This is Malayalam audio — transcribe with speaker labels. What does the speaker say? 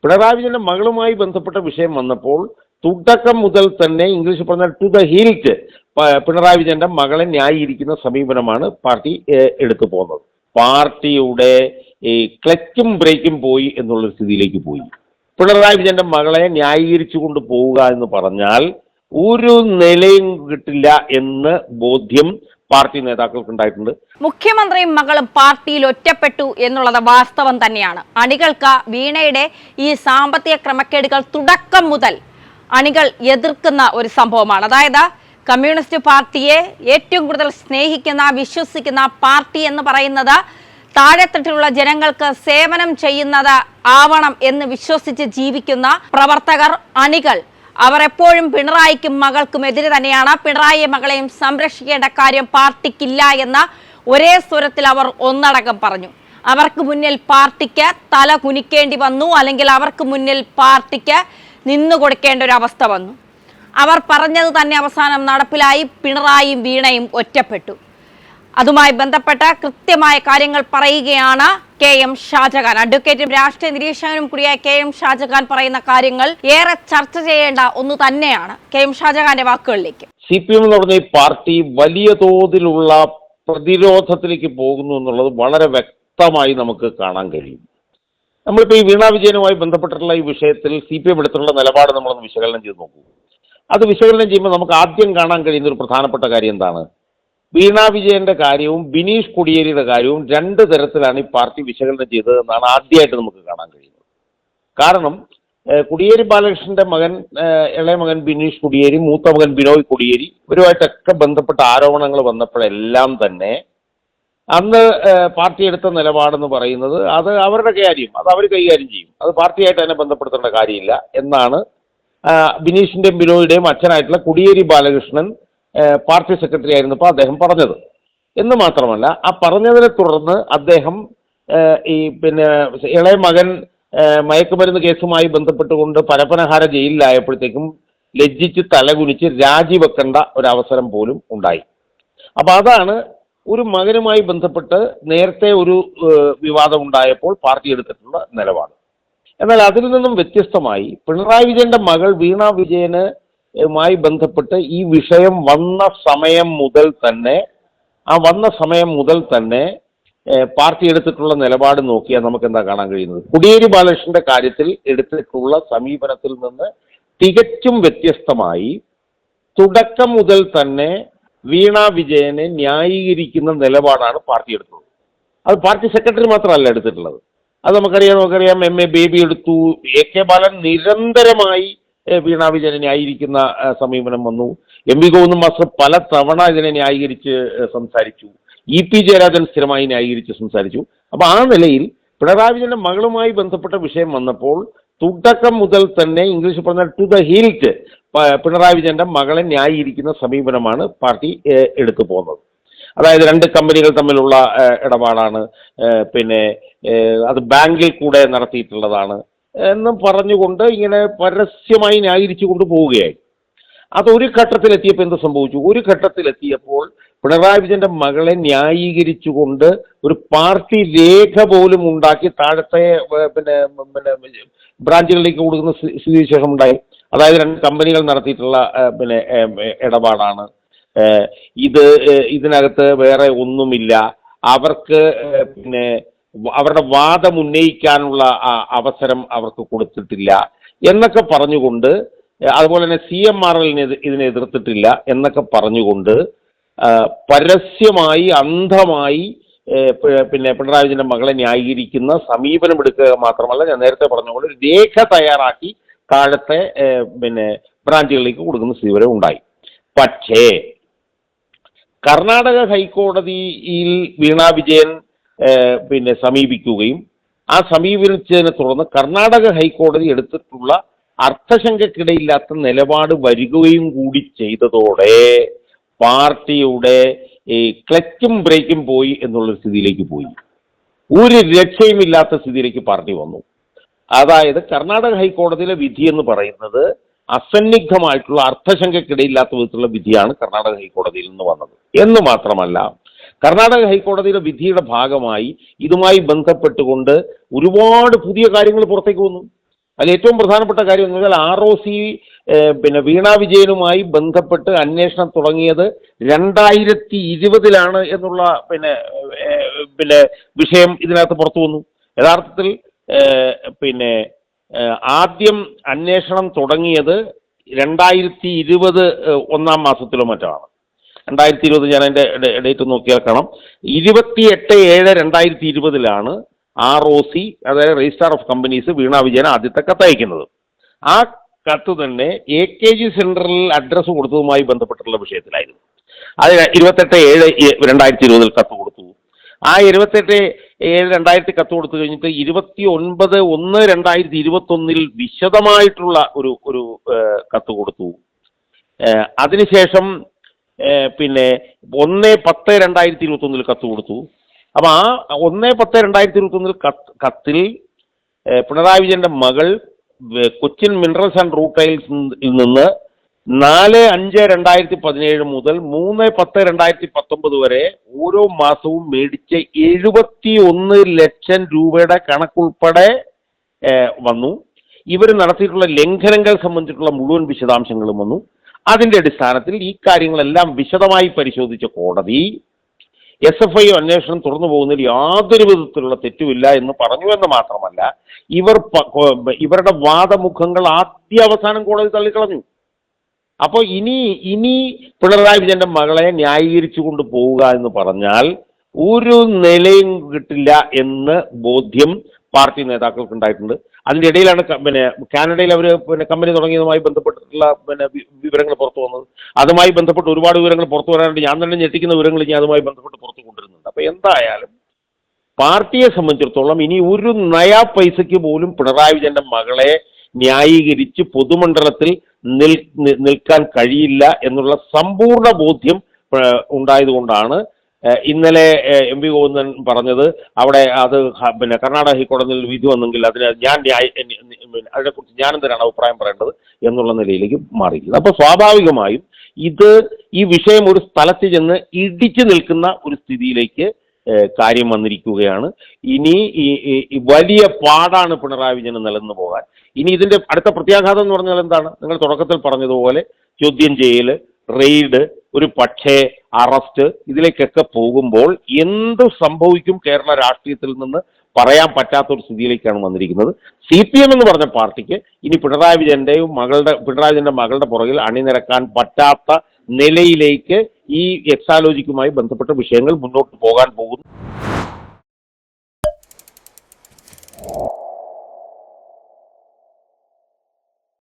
Speaker 1: പിണറായി വിജയന്റെ മകളുമായി ബന്ധപ്പെട്ട വിഷയം വന്നപ്പോൾ തുടക്കം മുതൽ തന്നെ ഇംഗ്ലീഷ് പറഞ്ഞാൽ ടു ദ ഹിൽറ്റ് പിണറായി വിജയന്റെ മകളെ ന്യായീകരിക്കുന്ന സമീപനമാണ് പാർട്ടി എടുത്തു പോകുന്നത്. പാർട്ടിയുടെ ഈ ക്ലച്ചും ബ്രേക്കും പോയി എന്നുള്ളൊരു സ്ഥിതിയിലേക്ക് പോയി. പിണറായി വിജയന്റെ മകളെ ന്യായീകരിച്ചു കൊണ്ട് പോവുക എന്ന് പറഞ്ഞാൽ ഒരു നിലയും കിട്ടില്ല എന്ന് ബോധ്യം പാർട്ടി നേതാക്കൾക്ക് ഉണ്ടായിട്ടുണ്ട്.
Speaker 2: മുഖ്യമന്ത്രിയും മകളും പാർട്ടിയിൽ ഒറ്റപ്പെട്ടു എന്നുള്ളത് വാസ്തവം തന്നെയാണ്. അണികൾക്ക് വീണയുടെ ഈ സാമ്പത്തിക ക്രമക്കേടുകൾ തുടക്കം മുതൽ അണികൾ എതിർക്കുന്ന ഒരു സംഭവമാണ്. അതായത് കമ്മ്യൂണിസ്റ്റ് പാർട്ടിയെ ഏറ്റവും കൂടുതൽ സ്നേഹിക്കുന്ന വിശ്വസിക്കുന്ന പാർട്ടി എന്ന് പറയുന്നത് താഴെത്തട്ടിലുള്ള ജനങ്ങൾക്ക് സേവനം ചെയ്യുന്നത് ആവണം എന്ന് വിശ്വസിച്ച് ജീവിക്കുന്ന പ്രവർത്തകർ, അണികൾ, അവർ എപ്പോഴും പിണറായിക്കും മകൾക്കും എതിരെ തന്നെയാണ്. പിണറായി മകളെയും സംരക്ഷിക്കേണ്ട കാര്യം പാർട്ടിക്കില്ല എന്ന ഒരേ സ്വരത്തിൽ അവർ ഒന്നടങ്കം പറഞ്ഞു. അവർക്ക് മുന്നിൽ പാർട്ടിക്ക് തല കുനിക്കേണ്ടി വന്നു, അല്ലെങ്കിൽ അവർക്ക് മുന്നിൽ പാർട്ടിക്ക് നിന്നു കൊടുക്കേണ്ട ഒരു അവസ്ഥ വന്നു. അവർ പറഞ്ഞത് തന്നെ അവസാനം നടപ്പിലായി. പിണറായിയും വീണയും ഒറ്റപ്പെട്ടു. അതുമായി ബന്ധപ്പെട്ട കൃത്യമായ കാര്യങ്ങൾ പറയുകയാണ് KM ഷാജഹാൻ. അഡ്വക്കേറ്റും രാഷ്ട്രീയ നിരീക്ഷകനും കൂടിയായ KM ഷാജഹാൻ പറയുന്ന കാര്യങ്ങൾ ഏറെ ചർച്ച ചെയ്യേണ്ട ഒന്ന് തന്നെയാണ്. KM ഷാജഹാന്റെ വാക്കുകളിലേക്ക്.
Speaker 1: CPM എന്ന് പറഞ്ഞ ഈ പാർട്ടി വലിയ തോതിലുള്ള പ്രതിരോധത്തിലേക്ക് പോകുന്നു എന്നുള്ളത് വളരെ വ്യക്തമായി നമുക്ക് കാണാൻ കഴിയും. നമ്മളിപ്പോൾ ഈ വീണ വിജയനുമായി ബന്ധപ്പെട്ടിട്ടുള്ള ഈ വിഷയത്തിൽ CPM എടുത്തിട്ടുള്ള നിലപാട് നമ്മളൊന്ന് വിശകലനം ചെയ്ത് നോക്കൂ. അത് വിശകലനം ചെയ്യുമ്പോൾ നമുക്ക് ആദ്യം കാണാൻ കഴിയുന്ന ഒരു പ്രധാനപ്പെട്ട കാര്യം എന്താണ്? വീണ വിജയന്റെ കാര്യവും ബിനീഷ് കൊടിയേരിയുടെ കാര്യവും രണ്ട് തരത്തിലാണ് ഈ പാർട്ടി വിശകലനം ചെയ്തത് എന്നാണ് ആദ്യമായിട്ട് നമുക്ക് കാണാൻ കഴിയുന്നത്. കാരണം കൊടിയേരി ബാലകൃഷ്ണന്റെ മകൻ, ഇളയ മകൻ ബിനീഷ് കൊടിയേരി, മൂത്ത മകൻ ബിനോയ് കൊടിയേരി ഇവരുമായിട്ടൊക്കെ ബന്ധപ്പെട്ട ആരോപണങ്ങൾ വന്നപ്പോഴെല്ലാം തന്നെ അന്ന് പാർട്ടി എടുത്ത നിലപാടെന്ന് പറയുന്നത് അത് അവരുടെ കാര്യം, അത് അവർ കൈകാര്യം ചെയ്യും, അത് പാർട്ടിയായിട്ട് തന്നെ ബന്ധപ്പെടുത്തേണ്ട കാര്യമില്ല എന്നാണ് ബിനീഷിന്റെയും ബിനോയുടെയും അച്ഛനായിട്ടുള്ള കൊടിയേരി ബാലകൃഷ്ണൻ പാർട്ടി സെക്രട്ടറി ആയിരുന്നപ്പോൾ അദ്ദേഹം പറഞ്ഞത്. എന്ന് മാത്രമല്ല, ആ പറഞ്ഞതിനെ തുടർന്ന് അദ്ദേഹം ഈ ഇളയ മകൻ മയക്കുമരുന്ന് കേസുമായി ബന്ധപ്പെട്ടുകൊണ്ട് പരപ്പനഹാര ജയിലിലായപ്പോഴത്തേക്കും ലജ്ജിച്ച് തലകുനിച്ച് രാജിവെക്കേണ്ട ഒരവസരം പോലും ഉണ്ടായി. അപ്പം അതാണ് ഒരു മകനുമായി ബന്ധപ്പെട്ട് നേരത്തെ ഒരു വിവാദം ഉണ്ടായപ്പോൾ പാർട്ടി എടുത്തിട്ടുള്ള നിലപാട്. എന്നാൽ അതിൽ നിന്നും വ്യത്യസ്തമായി പിണറായി വിജയന്റെ മകൾ വീണ വിജയനുമായി ബന്ധപ്പെട്ട് ഈ വിഷയം വന്ന സമയം മുതൽ തന്നെ പാർട്ടി എടുത്തിട്ടുള്ള നിലപാട് നോക്കിയാൽ നമുക്ക് എന്താ കാണാൻ കഴിയുന്നത്? കൊടിയേരി ബാലകൃഷ്ണന്റെ കാര്യത്തിൽ എടുത്തിട്ടുള്ള സമീപനത്തിൽ നിന്ന് തികച്ചും വ്യത്യസ്തമായി തുടക്കം മുതൽ തന്നെ വീണ വിജയനെ ന്യായീകരിക്കുന്ന നിലപാടാണ് പാർട്ടി എടുത്തത്. അത് പാർട്ടി സെക്രട്ടറി മാത്രമല്ല എടുത്തിട്ടുള്ളത്. അത് നമുക്കറിയാം. MA ബേബി എടുത്തു. AK ബാലൻ നിരന്തരമായി വീണ വിജയനെ ന്യായീകരിക്കുന്ന സമീപനം വന്നു. MV ഗോവിന്ദൻ മാസ്റ്റർ പല തവണ ഇതിനെ ന്യായീകരിച്ച് സംസാരിച്ചു. EP ജയരാജൻ സ്ഥിരമായി ന്യായീകരിച്ച് സംസാരിച്ചു. അപ്പൊ ആ നിലയിൽ പിണറായി വിജയന്റെ മകളുമായി ബന്ധപ്പെട്ട വിഷയം വന്നപ്പോൾ തുടക്കം മുതൽ തന്നെ ഇംഗ്ലീഷ് പറഞ്ഞാൽ ടു ദ ഹിൽറ്റ് പിണറായി വിജയന്റെ മകളെ ന്യായീകരിക്കുന്ന സമീപനമാണ് പാർട്ടി എടുത്തു പോകുന്നത്. അതായത് രണ്ട് കമ്പനികൾ തമ്മിലുള്ള ഇടപാടാണ്, അത് ബാങ്കിൽ കൂടെ നടത്തിയിട്ടുള്ളതാണ് എന്നും പറഞ്ഞുകൊണ്ട് ഇങ്ങനെ പരസ്യമായി ന്യായീകരിച്ചു കൊണ്ട് പോവുകയായി. അതൊരു ഘട്ടത്തിലെത്തിയപ്പോൾ എന്ത് സംഭവിച്ചു? ഒരു ഘട്ടത്തിലെത്തിയപ്പോൾ പിണറായി വിജയന്റെ മകളെ ന്യായീകരിച്ചുകൊണ്ട് ഒരു പാർട്ടി രേഖ പോലും ഉണ്ടാക്കി താഴത്തെ ബ്രാഞ്ചുകളിലേക്ക് കൊടുക്കുന്ന സ്ഥിതിവിശേഷം ഉണ്ടായി. അതായത് രണ്ട് കമ്പനികൾ നടത്തിയിട്ടുള്ള ഇടപാടാണ്, ഇതിനകത്ത് വേറെ ഒന്നുമില്ല, അവർക്ക് അവരുടെ വാദം ഉന്നയിക്കാനുള്ള അവസരം അവർക്ക് കൊടുത്തിട്ടില്ല എന്നൊക്കെ പറഞ്ഞുകൊണ്ട്, അതുപോലെ തന്നെ CMRL ഇതിനെ എതിർത്തിട്ടില്ല എന്നൊക്കെ പറഞ്ഞുകൊണ്ട് പരസ്യമായി അന്ധമായി പിണറായി വിജയന്റെ മകളെ ന്യായീകരിക്കുന്ന സമീപനം എടുക്കുക മാത്രമല്ല, ഞാൻ നേരത്തെ പറഞ്ഞുകൊണ്ട് ഒരു രേഖ തയ്യാറാക്കി താഴത്തെ ബ്രാഞ്ചുകളിലേക്ക് കൊടുക്കുന്ന സ്ഥിതി വരെ ഉണ്ടായി. പക്ഷേ കർണാടക ഹൈക്കോടതിയിൽ വീണ വിജയൻ സമീപിക്കുകയും ആ സമീപിച്ചതിനെ തുടർന്ന് കർണാടക ഹൈക്കോടതി എടുത്തിട്ടുള്ള അർത്ഥശങ്കക്കിടയില്ലാത്ത നിലപാട് വരികയും കൂടി ചെയ്തതോടെ പാർട്ടിയുടെ ഈ ക്ലച്ചും ബ്രേക്കും പോയി എന്നുള്ളൊരു സ്ഥിതിയിലേക്ക് പോയി. ഒരു രക്ഷയുമില്ലാത്ത സ്ഥിതിയിലേക്ക് പാർട്ടി വന്നു. അതായത് കർണാടക ഹൈക്കോടതിയിലെ വിധി എന്ന് പറയുന്നത് അസന്നിഗ്ധമായിട്ടുള്ള അർത്ഥശങ്കക്കിടയില്ലാത്ത വിധത്തിലുള്ള വിധിയാണ് കർണാടക ഹൈക്കോടതിയിൽ നിന്ന് വന്നത്. എന്ന് മാത്രമല്ല, കർണാടക ഹൈക്കോടതിയുടെ വിധിയുടെ ഭാഗമായി ഇതുമായി ബന്ധപ്പെട്ടുകൊണ്ട് ഒരുപാട് പുതിയ കാര്യങ്ങൾ പുറത്തേക്ക് വന്നു. അതിൽ ഏറ്റവും പ്രധാനപ്പെട്ട കാര്യം എന്ന് വെച്ചാൽ ROC പിന്നെ വീണ വിജയനുമായി ബന്ധപ്പെട്ട് അന്വേഷണം തുടങ്ങിയത് 2020 എന്നുള്ള പിന്നെ വിഷയം ഇതിനകത്ത് പുറത്തു വന്നു. യഥാർത്ഥത്തിൽ പിന്നെ ആദ്യം അന്വേഷണം തുടങ്ങിയത് 2020 ഒന്നാം മാസത്തിലോ മറ്റാണ്. 2020 ഞാൻ അതിൻ്റെ ഡേറ്റ് നോക്കിയാൽ കാണാം. 28/7/2020 ROC, അതായത് registrar of companies, Veena Vijayan ആദ്യത്തെ കത്തയക്കുന്നത്. ആ കത്ത് തന്നെ AKG സെൻറ്ററിൽ അഡ്രസ്സ് കൊടുത്തതുമായി ബന്ധപ്പെട്ടുള്ള വിഷയത്തിലായിരുന്നു. അത് 28/7/2020 കത്ത് കൊടുത്തു. ആ 28/7/2000 കത്ത് കൊടുത്തു കഴിഞ്ഞിട്ട് 29/1/2021 വിശദമായിട്ടുള്ള ഒരു കത്ത് കൊടുത്തു. അതിനുശേഷം പിന്നെ 1/10/2021 കത്ത് കൊടുത്തു. അപ്പം ആ 1/10/2021 കത്തിൽ പിണറായി വിജയന്റെ മകൾ കൊച്ചിൻ മിനറൽസ് ആൻഡ് റൂട്ടൈൽസിൽ നിന്ന് 4/5/2017 മുതൽ 3/10/2019 വരെ ഓരോ മാസവും മേടിച്ച 71 ലക്ഷം രൂപയുടെ കണക്കുൾപ്പെടെ വന്നു. ഇവർ നടത്തിയിട്ടുള്ള ലംഘനങ്ങൾ സംബന്ധിച്ചിട്ടുള്ള മുഴുവൻ വിശദാംശങ്ങളും വന്നു. അതിന്റെ അടിസ്ഥാനത്തിൽ ഈ കാര്യങ്ങളെല്ലാം വിശദമായി പരിശോധിച്ച കോടതി SFI അന്വേഷണം തുറന്നു പോകുന്നതിൽ യാതൊരു വിധത്തിലുള്ള തെറ്റുമില്ല എന്ന് പറഞ്ഞു എന്ന് മാത്രമല്ല, ഇവരുടെ വാദമുഖങ്ങൾ അവസാനം കോടതി തള്ളിക്കളഞ്ഞു. അപ്പോൾ ഇനി പിണറായി വിജയന്റെ മകളെ ന്യായീകരിച്ചു കൊണ്ട് പോവുക എന്ന് പറഞ്ഞാൽ ഒരു നിലയും കിട്ടില്ല എന്ന് ബോധ്യം പാർട്ടി നേതാക്കൾക്ക് ഉണ്ടായിട്ടുണ്ട്. അതിൻ്റെ ഇടയിലാണ് കാനഡയിൽ അവർ കമ്പനി തുടങ്ങിയതുമായി ബന്ധപ്പെട്ടിട്ടുള്ള വിവരങ്ങൾ പുറത്തു വന്നത്. അതുമായി ബന്ധപ്പെട്ട് ഒരുപാട് വിവരങ്ങൾ പുറത്തു വരാനുണ്ട്. ഞാൻ തന്നെ ഞെട്ടിക്കുന്ന വിവരങ്ങൾ ഞാൻ അതുമായി ബന്ധപ്പെട്ട് പുറത്തു കൊണ്ടുവരുന്നുണ്ട്. അപ്പോൾ എന്തായാലും പാർട്ടിയെ സംബന്ധിച്ചിടത്തോളം ഇനി ഒരു നയാ പൈസയ്ക്ക് പോലും പിണറായി വിജയന്റെ മകളെ ന്യായീകരിച്ച് പൊതുമണ്ഡലത്തിൽ നിൽക്കാൻ കഴിയില്ല എന്നുള്ള സമ്പൂർണ്ണ ബോധ്യം ഉണ്ടായതുകൊണ്ടാണ് ഇന്നലെ MP ഗോവിന്ദൻ പറഞ്ഞത് അവിടെ അത് കർണാടക ഹൈക്കോടതിയിൽ വിധി വന്നെങ്കിൽ അതിനെക്കുറിച്ച് ഞാൻ എന്തിനാണ് അഭിപ്രായം പറയേണ്ടത് എന്നുള്ള നിലയിലേക്ക് മാറിയിരിക്കുന്നത്. അപ്പോൾ സ്വാഭാവികമായും ഈ വിഷയം ഒരു സ്ഥലത്ത് ചെന്ന് ഇടിച്ചു നിൽക്കുന്ന ഒരു സ്ഥിതിയിലേക്ക് കാര്യം വന്നിരിക്കുകയാണ്. ഇനി ഈ വലിയ പാടാണ് പിണറായി വിജയന് നിലനിന്ന് പോകാൻ. ഇനി ഇതിന്റെ അടുത്ത പ്രത്യാഘാതം എന്ന് പറഞ്ഞാൽ എന്താണ്? നിങ്ങൾ തുടക്കത്തിൽ പറഞ്ഞതുപോലെ ചോദ്യം ചെയ്യൽ, റെയ്ഡ്, ഒരു പക്ഷേ അറസ്റ്റ്, ഇതിലേക്കൊക്കെ പോകുമ്പോൾ എന്ത് സംഭവിക്കും കേരള രാഷ്ട്രീയത്തിൽ നിന്ന് പറയാൻ പറ്റാത്തൊരു സ്ഥിതിയിലേക്കാണ് വന്നിരിക്കുന്നത്. CPM എന്ന് പറഞ്ഞ പാർട്ടിക്ക് ഇനി പിണറായി വിജയന്റെ മകളുടെ പുറകിൽ അണിനിരക്കാൻ പറ്റാത്ത നിലയിലേക്ക് ഈ എക്സാലോജിക്കുമായി ബന്ധപ്പെട്ട വിഷയങ്ങൾ മുന്നോട്ട് പോകാൻ പോകുന്നു.